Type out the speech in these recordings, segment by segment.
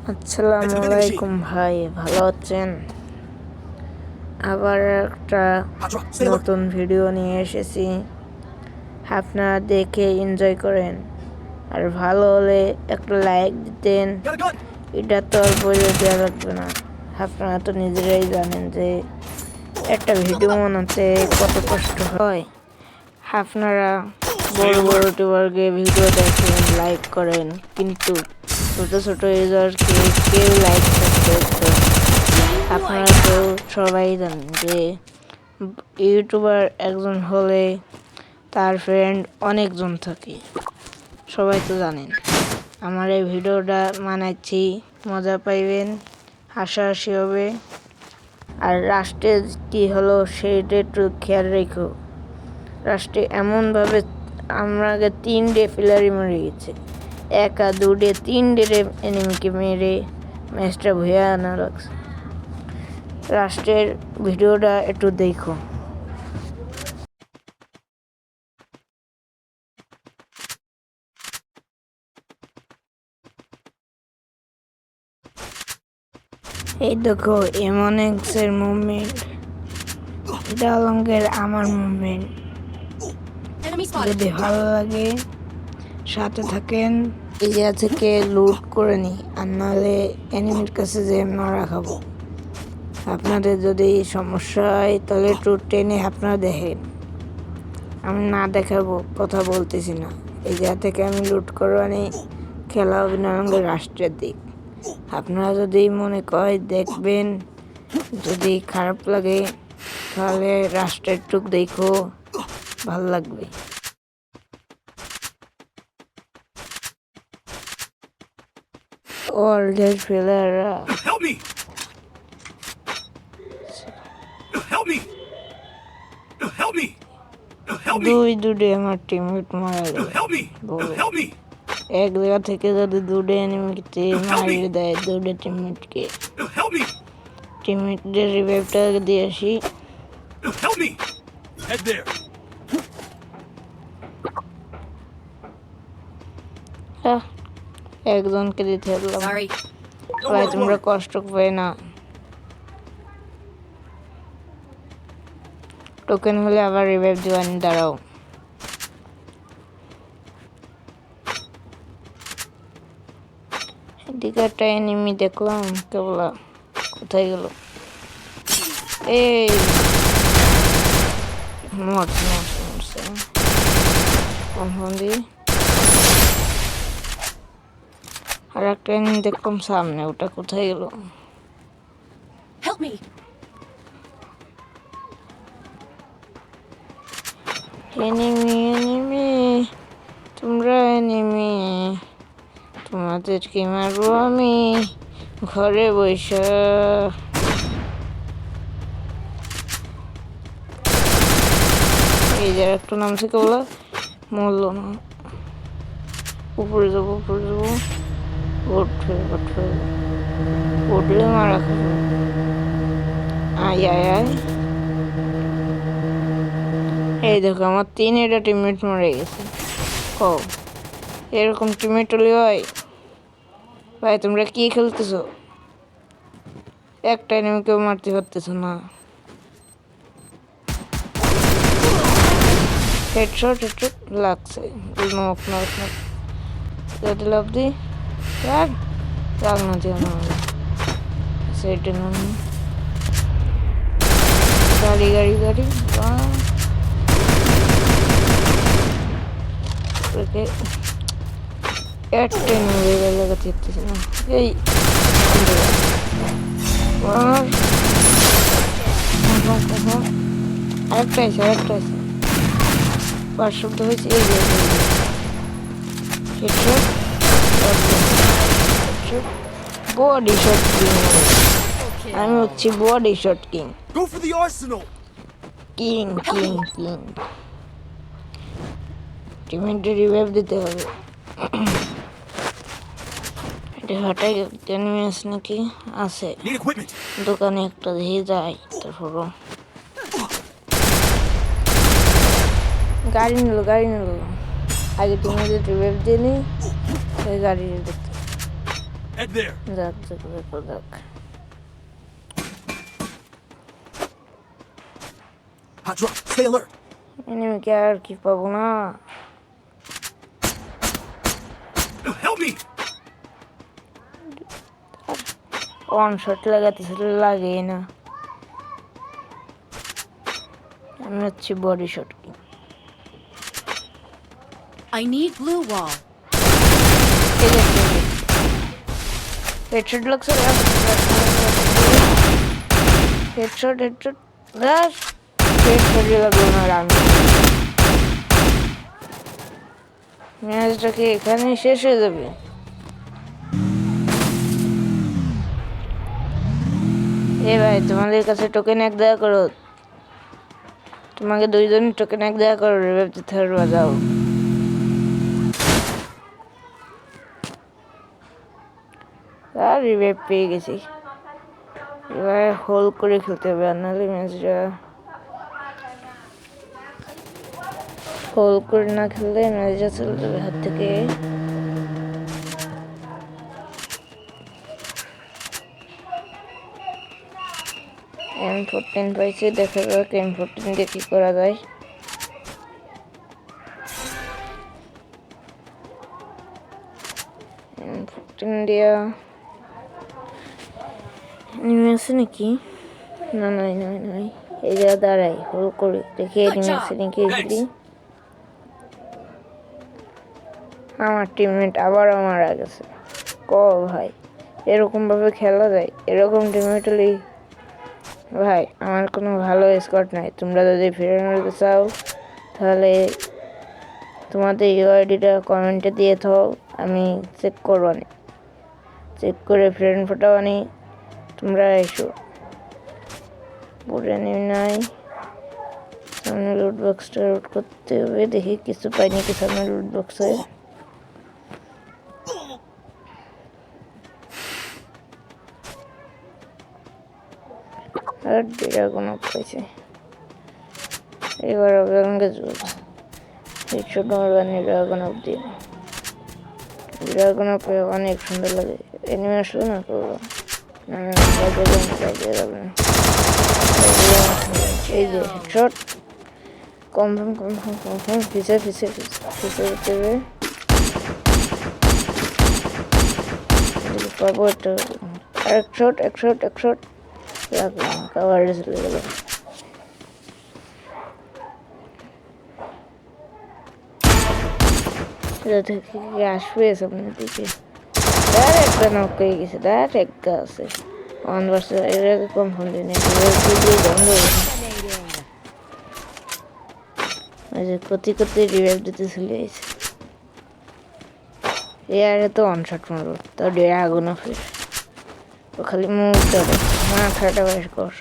আসসালামু আলাইকুম ভাই, ভালো আছেন? আবার একটা নতুন ভিডিও নিয়ে এসেছি। আপনারা দেখে এনজয় করেন, আর ভালো হলে একটা লাইক দিতেন। এটা তো আর বলে দেওয়া লাগবে না, আপনারা তো নিজেরাই জানেন যে একটা ভিডিও বানাতে কত কষ্ট হয়। আপনারা বড় বড় ইউটিউবারকে ভিডিও দেখেন, লাইক করেন, কিন্তু ছোট ছোট ইউজারকে কেউ লাইক করতে। আপনারা তো সবাই জানেন যে ইউটিউবার একজন হলে তার ফ্রেন্ড অনেকজন থাকে, সবাই তো জানেন। আমার এই ভিডিওটা বানাচ্ছি, মজা পাইবেন, হাসাহাসি হবে। আর রাষ্ট্রে কী হলো সেইটা একটু খেয়াল রেখো। রাষ্ট্রে এমনভাবে আমাকে 3 প্লেয়ারই মরে গেছে, একা 3 এনিমিকে মেরে ম্যাচটা ভুয়া আনা লাগছে। রাষ্ট্রের ভিডিওটা একটু দেখো। এই দেখো এমনএক্সের মুভমেন্ট, এটা অলঙ্কের আমার মুভমেন্ট। যদি ভালো লাগে সাথে থাকেন, এরিয়া থেকে লুট করে নি, আর নাহলে এনিমির কাছে যে মারা খাবো। আপনাদের যদি সমস্যা হয় তাহলে একটু টেনে আপনারা দেখেন, আমি না দেখাবো কথা বলতেছি না। এই জায়গা থেকে আমি লুট করবানি, খেলা হবে না আমাদের রাষ্ট্রের দিক। আপনারা যদি মনে করে দেখবেন, যদি খারাপ লাগে তাহলে রাষ্ট্রের টুক দেখো, ভাল লাগবে। ওয়ার্ল্ডের প্লেয়াররা দুই আমার টিমমেট মারা গেল। এক জায়গা থেকে যদি 2 এনিমিকে মারিয়ে দেয়, 2 টিমমেটকে, টিমমেটদের রিভাইভটা দিয়ে আসি। একজনকে দিতে পারলাম ভাই, তোমরা কষ্ট পাই না। টোকেন হলে আবার রিভাইভ দিবানি, দাঁড়াও। এদিকে একটা এনিমি দেখলাম, কেবল কোথায় গেল? এই মরছে আর একটা এনিমি দেখলাম সামনে, ওটা কোথায় গেল? এনিমি তোমরা এনিমি, তোমাদেরকে মারবো আমি ঘরে বসে। এই যে একটা নামছে, কেবল মরলো না। উপরে যাবো উঠলে মারা খাবো। আয় এই দেখো আমার 3 টিমমেট মরে গেছে। এরকম টিমমেট হলে হয় ভাই? তোমরা কি খেলতেছো? একটা এনিমিকেও মারতে পারতেছো না। হেডশট লাগছে। যদি লাভ দি না দিও না, সেটা না। গাড়ি একটা নিয়ে লাগাতে না। এই আরেকটা আছে পাঁচ শব্দ হয়েছে। এই বডি শট কিং, আমি হচ্ছি বডি শট কিং। টিমমেটে রিভাইভ দিতে হবে। এটা হঠাৎ এনিমি আছে নাকি? আছে, দোকানে একটা দিয়ে যায়। তারপর গাড়ি নিল আগে টিমমেটে রিভাইভ দিয়ে নি, গাড়ি দেখতে। Head there. যাক যাক যাক যাক। Hot drop. Stay alert. এনিমিকে আর কি পাবো না। Help me. ওয়ান শট লাগাতেছিল, লাগেই না। আমি হচ্ছি বডি শট কি। I need blue wall. Headshot লাগছে, হেডশট হেডশট দাস, হেডশটই লাগলো না। আমি ম্যাচটা কি এখানেই শেষ হয়ে যাবে? এ ভাই, তোমাদের কাছে টোকেন এক দেয়া করো, তোমাকে দুইজন টোকেন এক দেয়া করো, রিভাইভ দিতে পারবা, যাও। আর রিভাইভ পেয়ে গেছি, এবার হোল করে খেলতে হবে, আর নাহলে ম্যাচটা হোল করে না খেললে ম্যাচটা চলে যাবে হাত থেকে। M14 পাইছি, দেখা যাক M14 দিয়ে কি করা যায়। M14 দিয়া এনিমি আছে নাকি? না নাই নাই নাই, এই জায়গা দাঁড়াই, হোল করে দেখি এনিমি আছে নাকি এগুলি। আমার টিমমেট আবারও মারা গেছে। ক ভাই, এরকম ভাবে খেলা যায়? এরকম টিমমেট হলেই ভাই, আমার কোনো ভালো স্কোয়াড নাই। তোমরা যদি ফিরে চাও তাহলে তোমাদের ইউআইডিটা কমেন্টে দিয়ে থাও, আমি চেক করবানি, চেক করে ফ্রেন্ড ফোটাবানি। তোমরা এসো। পড়ে নিই নাই, সামনে লুট বক্সটা লুট করতে হবে। দেখি কিছু পাইনি কি সামনে লুট বক্সে। আর ড্রাগন আপ পাইছে, এবার আমাকে হেডশট মারবানি ড্রাগন আপ দিয়ে। ড্রাগন আপে অনেক সুন্দর লাগে। এনিমি আসলো না করবো, এই যে হেডশট, কনফার্ম কনফার্ম কনফার্ম। ফিসে ফিসে ফিসে যেতে হবে, পাবো একটা। একশট একশট একশট লাগলাম, কাভারে চলে গেল। এটা থেকে কি আসবে সামনের দিকে? একটা নক হয়ে গেছে, একটা আছে। ওয়ান ভার্সেস এটাকে কনফার্ম দিই না, বন্ধ হয়েছে। কতি কতি রিভাইভ দিতে চলে গেছে। এয়ারে তো অনশট মারবো, তো ডেরা আগুনও ফের ও খালি মুখ ধরে মাথাটা বের কর।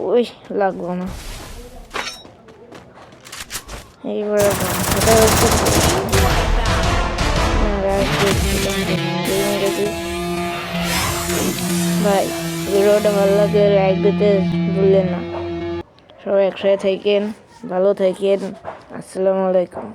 ওই লাগবো না, এইবার ভাই, ভিডিওটা ভালো লাগে লাইক দিতে ভুললেন না। সবাই একসাথে থাকেন, ভালো থাকেন। আসসালামু আলাইকুম।